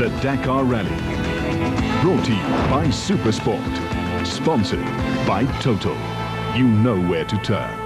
The Dakar Rally. Brought to you by Supersport. Sponsored by Total. You know where to turn.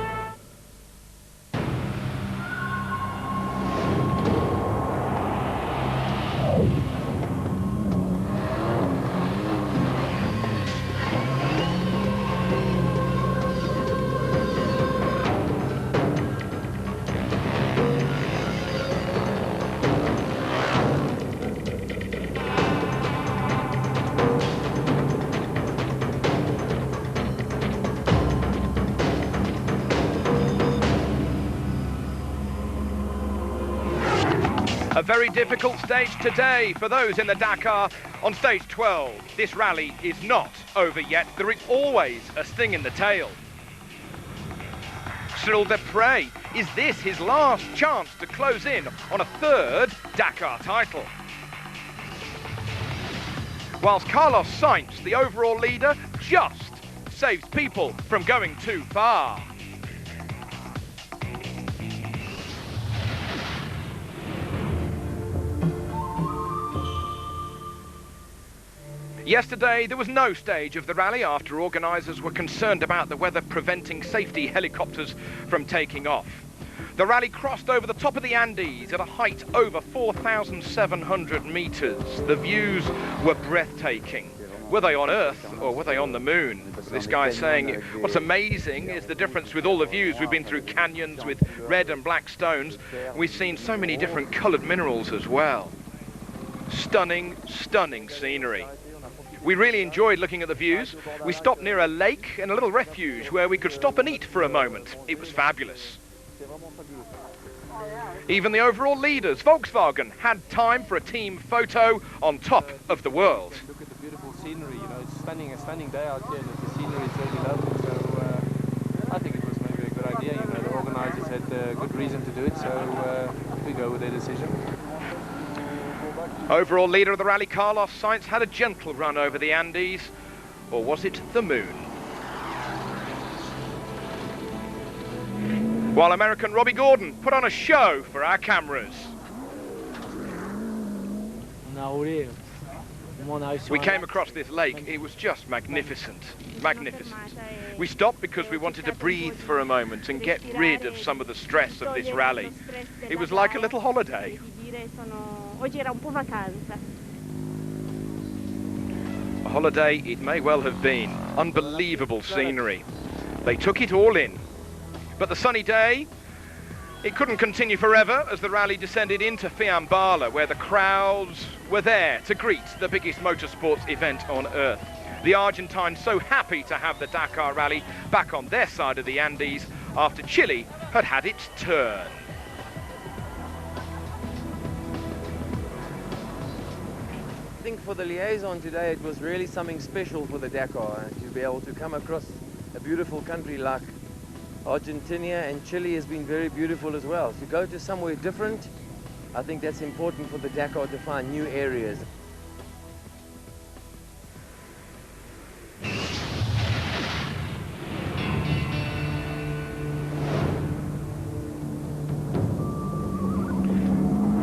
A very difficult stage today for those in the Dakar on stage 12. This rally is not over yet. There is always a sting in the tail. Cyril Desprez, is this his last chance to close in on a third Dakar title? Whilst Carlos Sainz, the overall leader, just saves people from going too far. Yesterday, there was no stage of the rally after organisers were concerned about the weather preventing safety helicopters from taking off. The rally crossed over the top of the Andes at a height over 4,700 metres. The views were breathtaking. Were they on Earth or were they on the moon? This guy's saying what's amazing is the difference with all the views. We've been through canyons with red and black stones. We've seen so many different coloured minerals as well. Stunning, stunning scenery. We really enjoyed looking at the views. We stopped near a lake and a little refuge where we could stop and eat for a moment. It was fabulous. Even the overall leaders, Volkswagen, had time for a team photo on top of the world. Look at the beautiful scenery, you know, it's a stunning day out here, and the scenery is really lovely, so I think it was maybe a good idea, you know, the organisers had a good reason to do it, so we go with their decision. Overall leader of the rally, Carlos Sainz, had a gentle run over the Andes, or was it the moon? While American Robbie Gordon put on a show for our cameras. We came across this lake, it was just magnificent, magnificent. We stopped because we wanted to breathe for a moment and get rid of some of the stress of this rally. It was like a little holiday. A holiday it may well have been. Unbelievable scenery. They took it all in. But the sunny day, it couldn't continue forever as the rally descended into Fiambala, where the crowds were there to greet the biggest motorsports event on Earth. The Argentines so happy to have the Dakar rally back on their side of the Andes after Chile had had its turn. I think for the liaison today it was really something special for the Dakar to be able to come across a beautiful country like Argentina, and Chile has been very beautiful as well. To go to somewhere different, I think that's important for the Dakar to find new areas.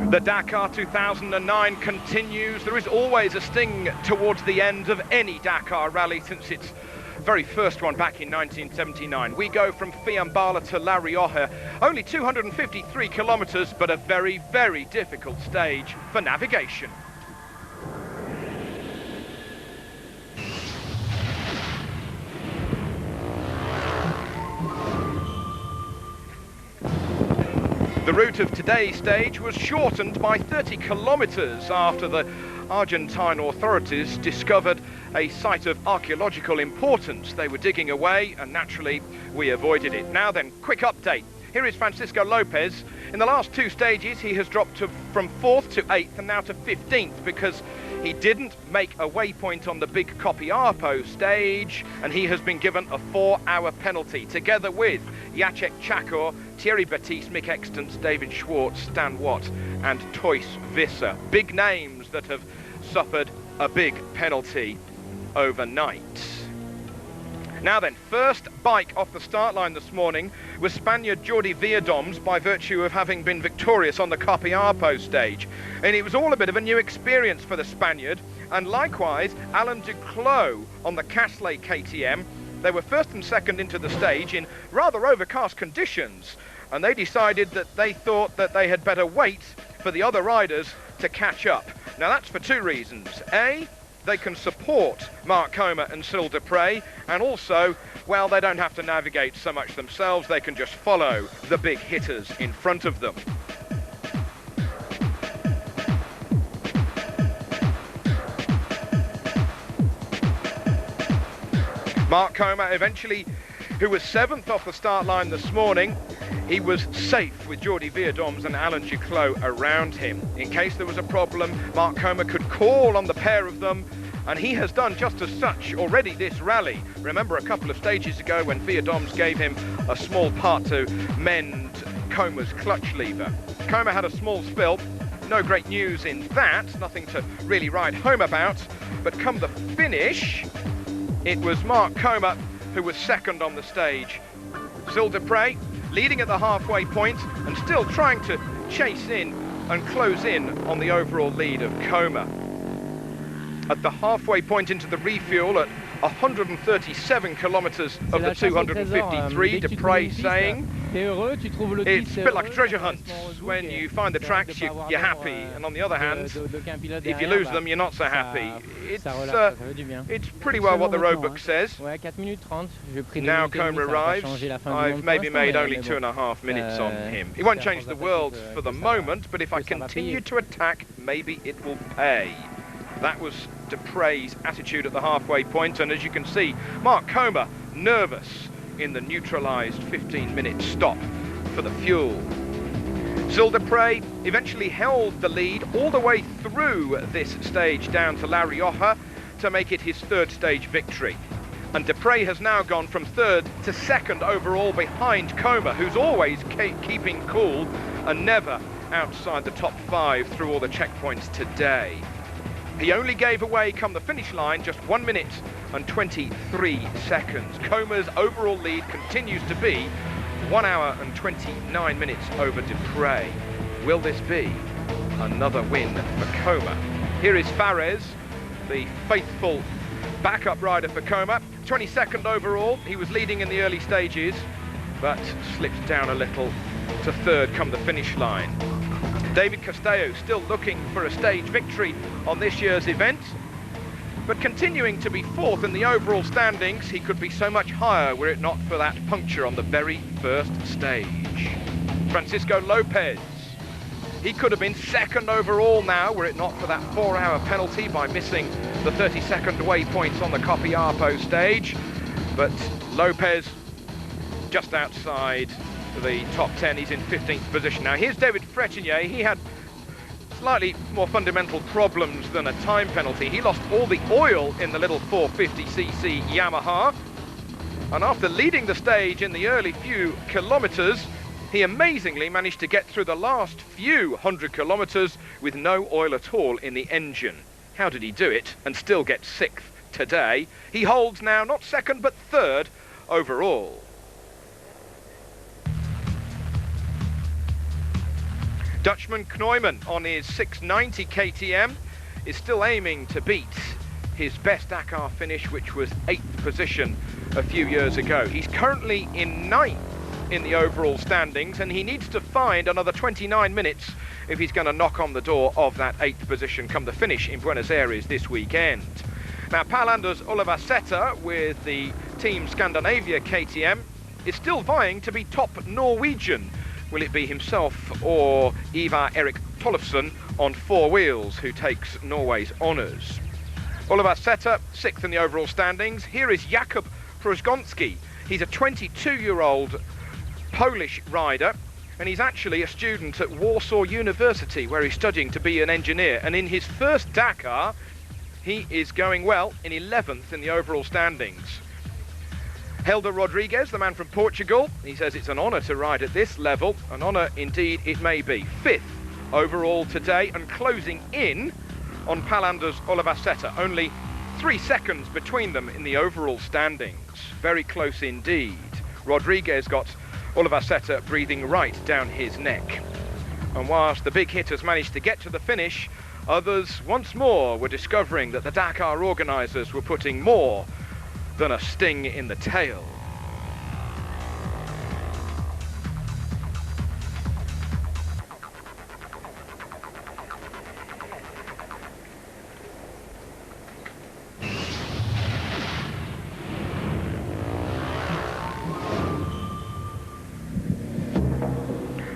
The Dakar 2009 continues. There is always a sting towards the end of any Dakar rally since its very first one back in 1979. We go from Fiambala to La Rioja, only 253 kilometers, but a very, very difficult stage for navigation. The route of today's stage was shortened by 30 kilometers after the Argentine authorities discovered a site of archaeological importance. They were digging away and naturally we avoided it. Now then, quick update. Here is Francisco Lopez. In the last two stages he has dropped from 4th to 8th and now to 15th because he didn't make a waypoint on the big Copiapo stage and he has been given a 4-hour penalty together with Jacek Chakor, Thierry Baptiste, Mick Extance, David Schwartz, Stan Watt and Toys Visser. Big names that have suffered a big penalty overnight. Now then, first bike off the start line this morning was Spaniard Jordi Villadoms, by virtue of having been victorious on the Copiapo stage. And it was all a bit of a new experience for the Spaniard, and likewise Alain Duclos on the Casley KTM. They were first and second into the stage in rather overcast conditions, and they decided that they thought that they had better wait for the other riders to catch up. Now that's for two reasons. A, they can support Mark Comer and Cyril Dupre, and also, well, they don't have to navigate so much themselves, they can just follow the big hitters in front of them. Mark Comer eventually, who was 7th off the start line this morning, he was safe with Jordi Villadoms and Alain Duclos around him. In case there was a problem, Mark Comer could call on the pair of them, and he has done just as such already this rally. Remember a couple of stages ago when Villadoms gave him a small part to mend Comer's clutch lever. Comer had a small spill, no great news in that, nothing to really write home about, but come the finish, it was Mark Comer who was second on the stage. Cyril Dupre leading at the halfway point and still trying to chase in and close in on the overall lead of Comer. At the halfway point into the refuel at 137 kilometers of the 253, Dupre saying, it's a bit like a treasure hunt. When you find the tracks, you're happy, and on the other hand, if you lose them, you're not so happy. It's pretty well what the roadbook says. Now Comer arrives. I've maybe made only 2.5 minutes on him. It won't change the world for the moment, but if I continue to attack, maybe it will pay. That was Dupre's attitude at the halfway point, and as you can see, Mark Comer nervous in the neutralised 15-minute stop for the fuel. Cyril Dupre eventually held the lead all the way through this stage down to La Rioja to make it his third stage victory. And Dupre has now gone from third to second overall behind Comer, who's always keeping cool and never outside the top 5 through all the checkpoints today. He only gave away, come the finish line, just 1 minute and 23 seconds. Comer's overall lead continues to be 1 hour and 29 minutes over Dupre. Will this be another win for Comer? Here is Fares, the faithful backup rider for Comer. 22nd overall. He was leading in the early stages, but slipped down a little to third come the finish line. David Castello still looking for a stage victory on this year's event, but continuing to be fourth in the overall standings. He could be so much higher were it not for that puncture on the very first stage. Francisco Lopez, he could have been second overall now were it not for that 4-hour penalty by missing the 32nd waypoints on the Copiapo stage, but Lopez just outside the top 10, he's in 15th position. Now here's David Fretinier. He had slightly more fundamental problems than a time penalty. He lost all the oil in the little 450cc Yamaha, and after leading the stage in the early few kilometers, he amazingly managed to get through the last few 100 kilometers with no oil at all in the engine. How did he do it and still get 6th today? He holds now not second but third overall. Dutchman Knoyman on his 690 KTM is still aiming to beat his best Dakar finish, which was 8th position a few years ago. He's currently in 9th in the overall standings, and he needs to find another 29 minutes if he's going to knock on the door of that 8th position come the finish in Buenos Aires this weekend. Now Palander's Oliver Setter with the Team Scandinavia KTM is still vying to be top Norwegian. Will it be himself or Ivar Erik Tollefsen on 4 wheels who takes Norway's honours? Oliver Setter, 6th in the overall standings. Here is Jakub Prozgonski. He's a 22-year-old Polish rider, and he's actually a student at Warsaw University, where he's studying to be an engineer. And in his first Dakar, he is going well in 11th in the overall standings. Helder Rodriguez, the man from Portugal, he says it's an honour to ride at this level. An honour indeed it may be. 5th overall today, and closing in on Palander's Oliver Setter. Only 3 seconds between them in the overall standings. very close indeed. Rodriguez got Oliver Setter breathing right down his neck. And whilst the big hitters managed to get to the finish, others once more were discovering that the Dakar organisers were putting more than a sting in the tail.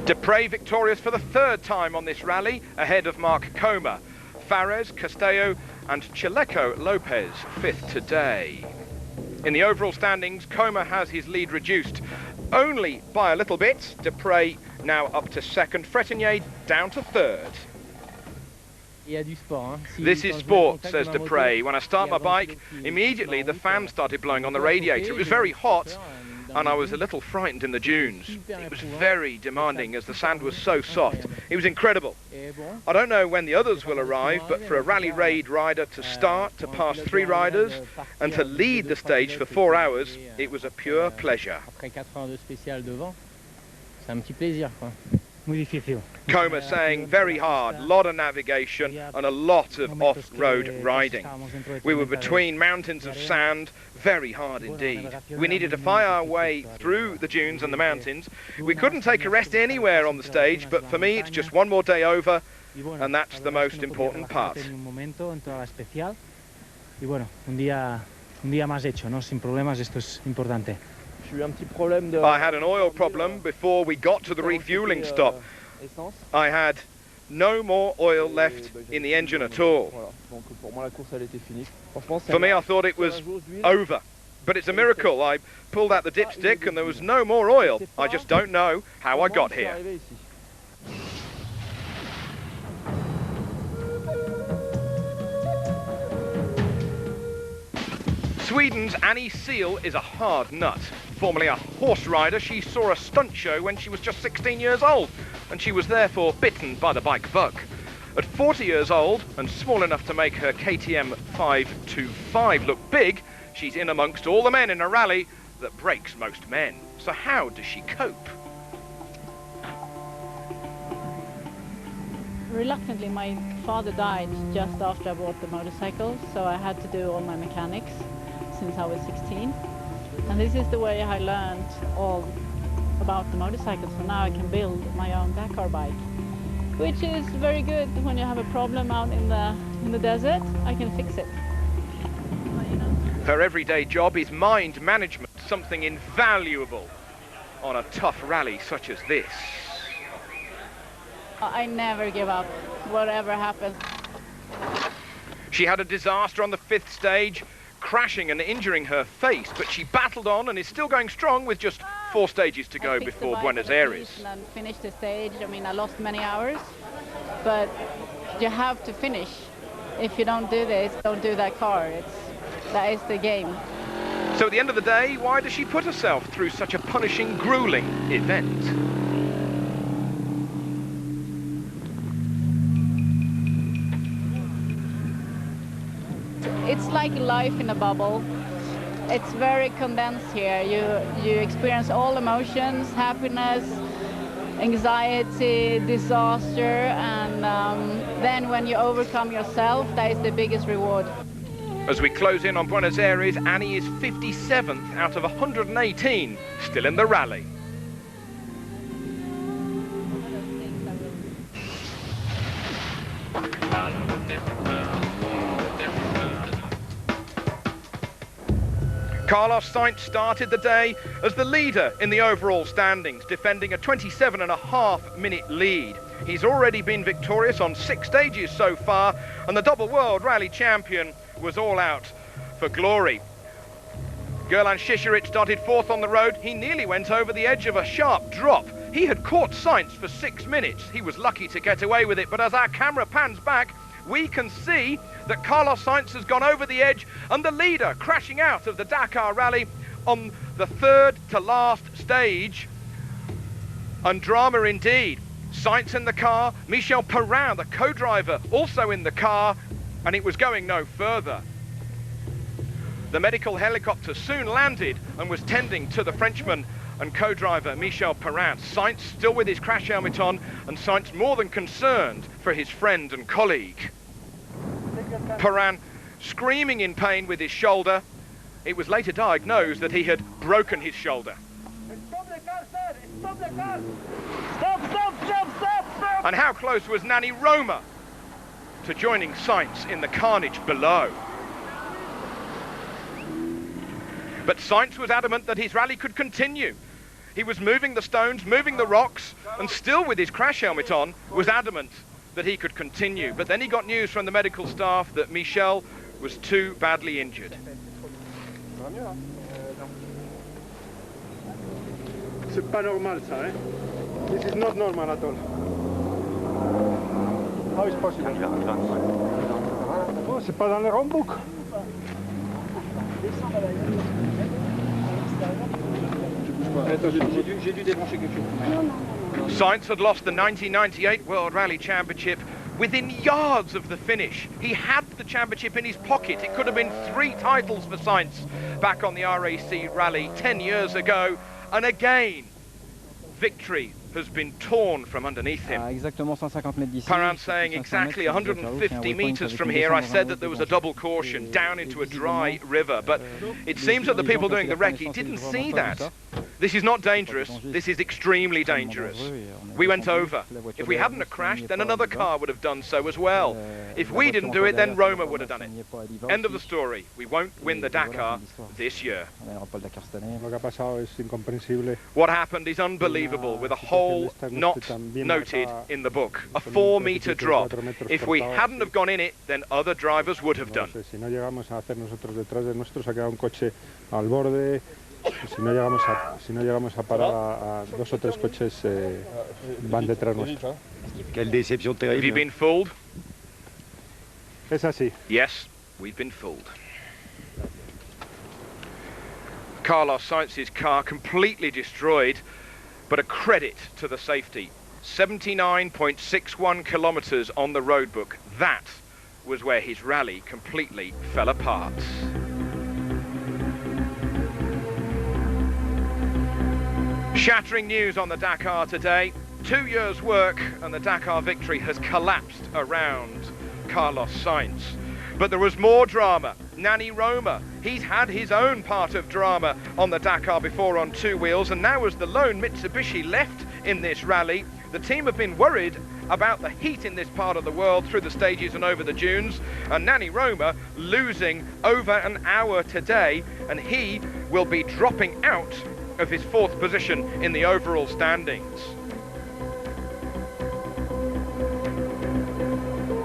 Dupre victorious for the third time on this rally, ahead of Mark Coma. Fares, Castello and Chaleco Lopez fifth today. In the overall standings, Coma has his lead reduced only by a little bit. Dupre now up to second, Fretenier down to third. This is sport, says Dupre. When I start my bike, immediately the fan started blowing on the radiator. It was very hot, and I was a little frightened in the dunes. It was very demanding as the sand was so soft. It was incredible. I don't know when the others will arrive, but for a rally raid rider to start, to pass 3 riders, and to lead the stage for 4 hours, it was a pure pleasure. Coma saying very hard, lot of navigation and a lot of off-road riding. We were between mountains of sand, very hard indeed. We needed to fight our way through the dunes and the mountains. We couldn't take a rest anywhere on the stage, but for me it's just one more day over, and that's the most important part. I had an oil problem before we got to the refueling stop. I had no more oil left in the engine at all. For me, I thought it was over. But it's a miracle. I pulled out the dipstick and there was no more oil. I just don't know how I got here. Sweden's Annie Seal is a hard nut. Formerly a horse rider, she saw a stunt show when she was just 16 years old, and she was therefore bitten by the bike bug. At 40 years old, and small enough to make her KTM 525 look big, she's in amongst all the men in a rally that breaks most men. So how does she cope? Reluctantly, my father died just after I bought the motorcycle, so I had to do all my mechanics since I was 16. And this is the way I learned all about the motorcycle, so now I can build my own Dakar bike, which is very good when you have a problem out in the desert. I can fix it. Her everyday job is mind management, something invaluable on a tough rally such as this. I never give up, whatever happens. She had a disaster on the 5th stage, crashing and injuring her face, but she battled on and is still going strong with just 4 stages to go before Buenos Aires. And then finished the stage. I mean, I lost many hours, but you have to finish. If you don't do this, don't do that car. That is the game. So at the end of the day, why does she put herself through such a punishing, grueling event? It's like life in a bubble. It's very condensed here. You experience all emotions, happiness, anxiety, disaster, and then when you overcome yourself, that is the biggest reward. As we close in on Buenos Aires, Annie is 57th out of 118, still in the rally. Carlos Sainz started the day as the leader in the overall standings, defending a 27.5-minute lead. He's already been victorious on 6 stages so far, and the double world rally champion was all out for glory. Gerlan Schischerit started 4th on the road. He nearly went over the edge of a sharp drop. He had caught Sainz for 6 minutes. He was lucky to get away with it, but as our camera pans back, we can see that Carlos Sainz has gone over the edge and the leader crashing out of the Dakar rally on the 3rd to last stage. And drama indeed. Sainz in the car, Michel Perrin, the co-driver, also in the car, and it was going no further. The medical helicopter soon landed and was tending to the Frenchman and co-driver Michel Perrin. Sainz still with his crash helmet on, and Sainz more than concerned for his friend and colleague. Perrin screaming in pain with his shoulder. It was later diagnosed that he had broken his shoulder. And how close was Nani Roma to joining Sainz in the carnage below? But Sainz was adamant that his rally could continue. He was moving the stones, moving the rocks, and still with his crash helmet on, was adamant that he could continue. But then he got news from the medical staff that Michel was too badly injured. C'est pas normal ça, eh? This is not normal at all. How is possible? Oh, c'est pas dans le wrong book. J'ai dû débrancher quelque chose. Sainz had lost the 1998 World Rally Championship within yards of the finish. He had the championship in his pocket. It could have been 3 titles for Sainz back on the RAC Rally 10 years ago. And again, victory has been torn from underneath him. Perrin saying exactly 150 metres from here, I said that there was a double caution down into a dry river, but it seems that the people doing the recce didn't see that. This is not dangerous, this is extremely dangerous. We went over. If we hadn't have crashed, then another car would have done so as well. If we didn't do it, then Roma would have done it. End of the story. We won't win the Dakar this year. What happened is unbelievable, with a hole not noted in the book. A 4-metre drop. If we hadn't have gone in it, then other drivers would have done. Si no llegamos a parar a 2 o 3 coches van detrás nuestro. Quelle déception terrible. Have you been fooled? Es así. Yes, we've been fooled. Carlos Sainz's car completely destroyed, but a credit to the safety. 79.61 kilometres on the road book. That was where his rally completely fell apart. Shattering news on the Dakar today. 2 years' work and the Dakar victory has collapsed around Carlos Sainz. But there was more drama. Nani Roma, he's had his own part of drama on the Dakar before on 2 wheels, and now as the lone Mitsubishi left in this rally, the team have been worried about the heat in this part of the world through the stages and over the dunes, and Nani Roma losing over an hour today, and he will be dropping out of his 4th position in the overall standings.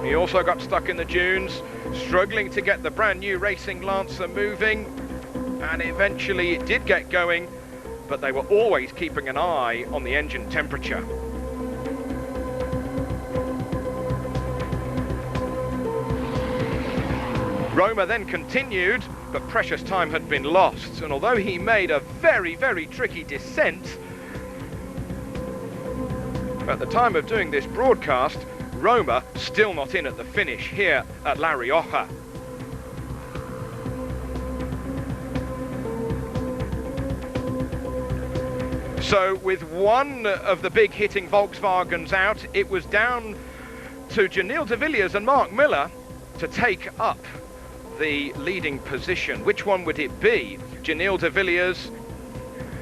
He also got stuck in the dunes, struggling to get the brand new Racing Lancer moving, and eventually it did get going, but they were always keeping an eye on the engine temperature. Roma then continued, but precious time had been lost, and although he made a very, very tricky descent, at the time of doing this broadcast, Roma still not in at the finish here at La Rioja. So with one of the big hitting Volkswagens out, it was down to Janil de Villiers and Mark Miller to take up the leading position. Which one would it be? Janil de Villiers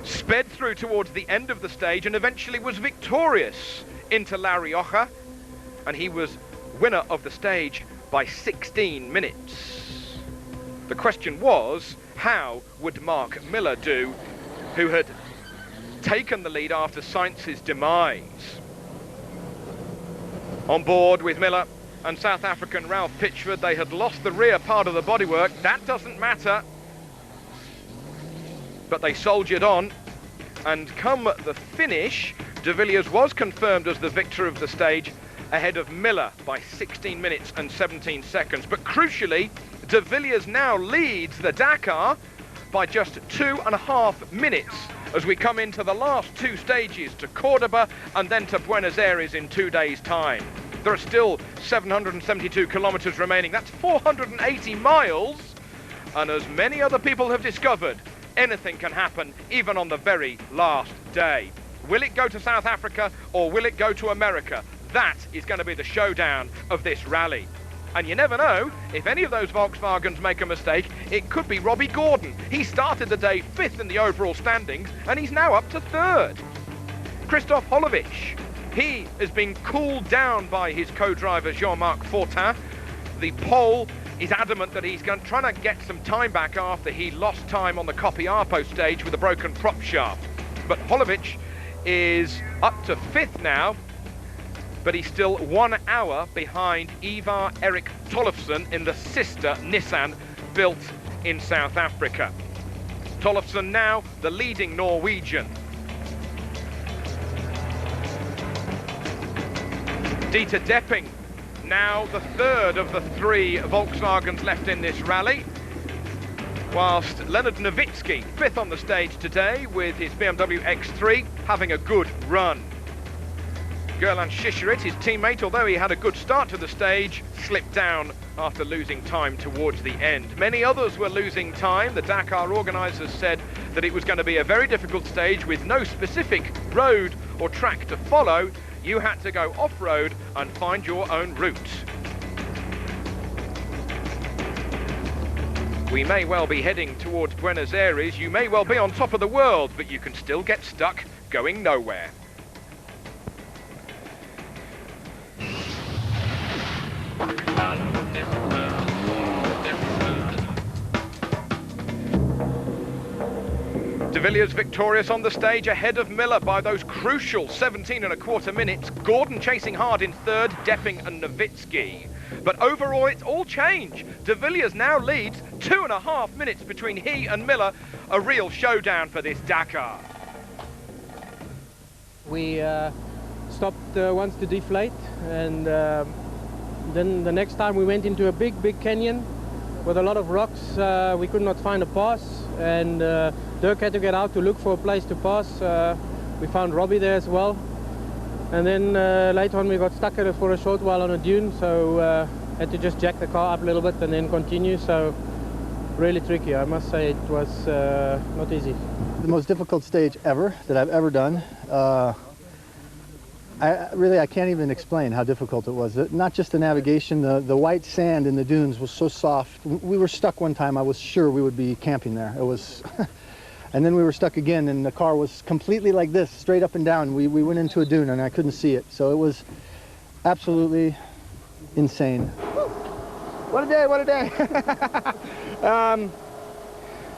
sped through towards the end of the stage and eventually was victorious into La Rioja, and he was winner of the stage by 16 minutes. The question was, how would Mark Miller do, who had taken the lead after Sainz's demise? On board with Miller and South African Ralph Pitchford, they had lost the rear part of the bodywork. That doesn't matter, but they soldiered on, and come the finish, de Villiers was confirmed as the victor of the stage, ahead of Miller by 16 minutes and 17 seconds. But crucially, de Villiers now leads the Dakar by just 2.5 minutes as we come into the last 2 stages, to Cordoba and then to Buenos Aires in 2 days' time. There are still 772 kilometres remaining. That's 480 miles And as many other people have discovered, anything can happen even on the very last day. Will it go to South Africa or will it go to America? That is going to be the showdown of this rally. And you never know, if any of those Volkswagens make a mistake, it could be Robbie Gordon. He started the day 5th in the overall standings and he's now up to 3rd. Christoph Holovic, he has been cooled down by his co-driver Jean-Marc Fortin. The Pole is adamant that he's trying to get some time back after he lost time on the Copiapo stage with a broken prop shaft. But Holovic is up to 5th now, but he's still 1 hour behind Ivar Erik Tollefsen in the sister Nissan built in South Africa. Tollefsen now the leading Norwegian. Dieter Depping now the 3rd of the 3 Volkswagens left in this rally, whilst Leonard Nowitzki 5th on the stage today with his BMW X3 having a good run. Gerland Schischerit, his teammate, although he had a good start to the stage, slipped down after losing time towards the end. Many others were losing time. The Dakar organisers said that it was going to be a very difficult stage with no specific road or track to follow. You had to go off-road and find your own route. We may well be heading towards Buenos Aires. You may well be on top of the world, but you can still get stuck going nowhere. De Villiers victorious on the stage ahead of Miller by those crucial 17.25 minutes. Gordon chasing hard in 3rd, Depping and Nowitzki. But overall it's all change. De Villiers now leads 2.5 minutes between he and Miller. A real showdown for this Dakar. We stopped once to deflate, and then the next time we went into a big canyon with a lot of rocks. We could not find a pass, and Dirk had to get out to look for a place to pass. We found Robbie there as well, and then later on we got stuck at it for a short while on a dune, so had to just jack the car up a little bit and then continue. So really tricky, I must say. It was not easy. The most difficult stage ever that I've ever done. I can't even explain how difficult it was. Not just the navigation, the white sand in the dunes was so soft. We were stuck one time. I was sure we would be camping there. It was, and then we were stuck again, and the car was completely like this, straight up and down. We went into a dune, and I couldn't see it. So it was absolutely insane. What a day, what a day.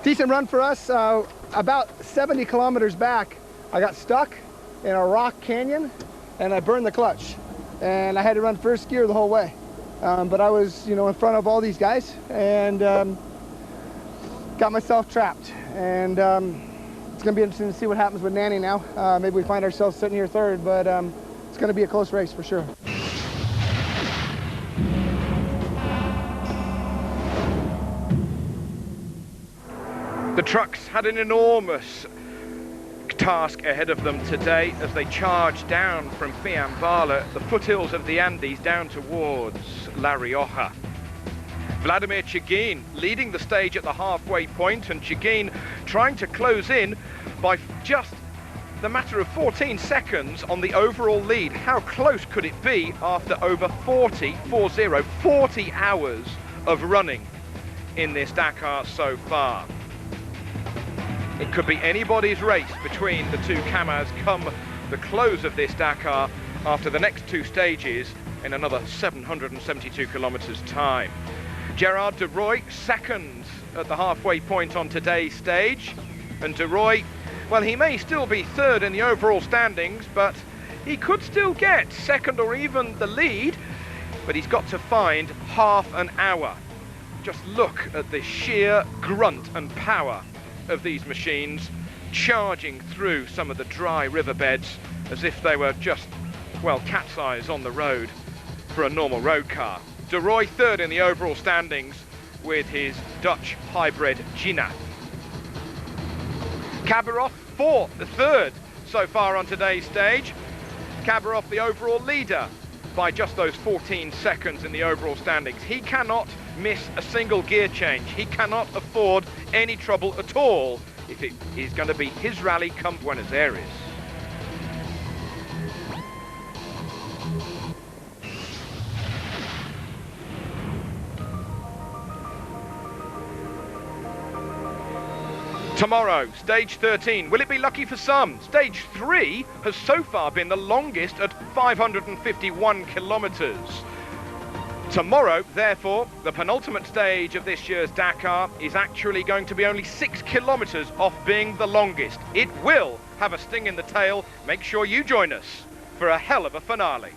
Decent run for us. About 70 kilometers back, I got stuck in a rock canyon, and I burned the clutch, and I had to run first gear the whole way. But I was, in front of all these guys, and got myself trapped. And it's going to be interesting to see what happens with Nanny now. Maybe we find ourselves sitting here 3rd, but it's going to be a close race for sure. The trucks had an enormous task ahead of them today as they charged down from Fiambala, the foothills of the Andes, down towards La Rioja. Vladimir Chigin leading the stage at the halfway point, and Chigin trying to close in by just the matter of 14 seconds on the overall lead. How close could it be after over 40 hours of running in this Dakar so far? It could be anybody's race between the two Camas come the close of this Dakar after the next 2 stages in another 772 kilometres time. Gerard de Rooij 2nd at the halfway point on today's stage, and de Rooij, well, he may still be 3rd in the overall standings, but he could still get 2nd or even the lead, but he's got to find half an hour. Just look at the sheer grunt and power of these machines charging through some of the dry riverbeds as if they were just, well, cat's eyes on the road for a normal road car. De Rooij 3rd in the overall standings with his Dutch hybrid Gina. Kabarov 3rd so far on today's stage. Kabarov the overall leader by just those 14 seconds in the overall standings. He cannot miss a single gear change. He cannot afford any trouble at all if it is going to be his rally come Buenos Aires. Tomorrow, stage 13. Will it be lucky for some? Stage 3 has so far been the longest at 551 kilometres. Tomorrow, therefore, the penultimate stage of this year's Dakar is actually going to be only 6 kilometres off being the longest. It will have a sting in the tail. Make sure you join us for a hell of a finale.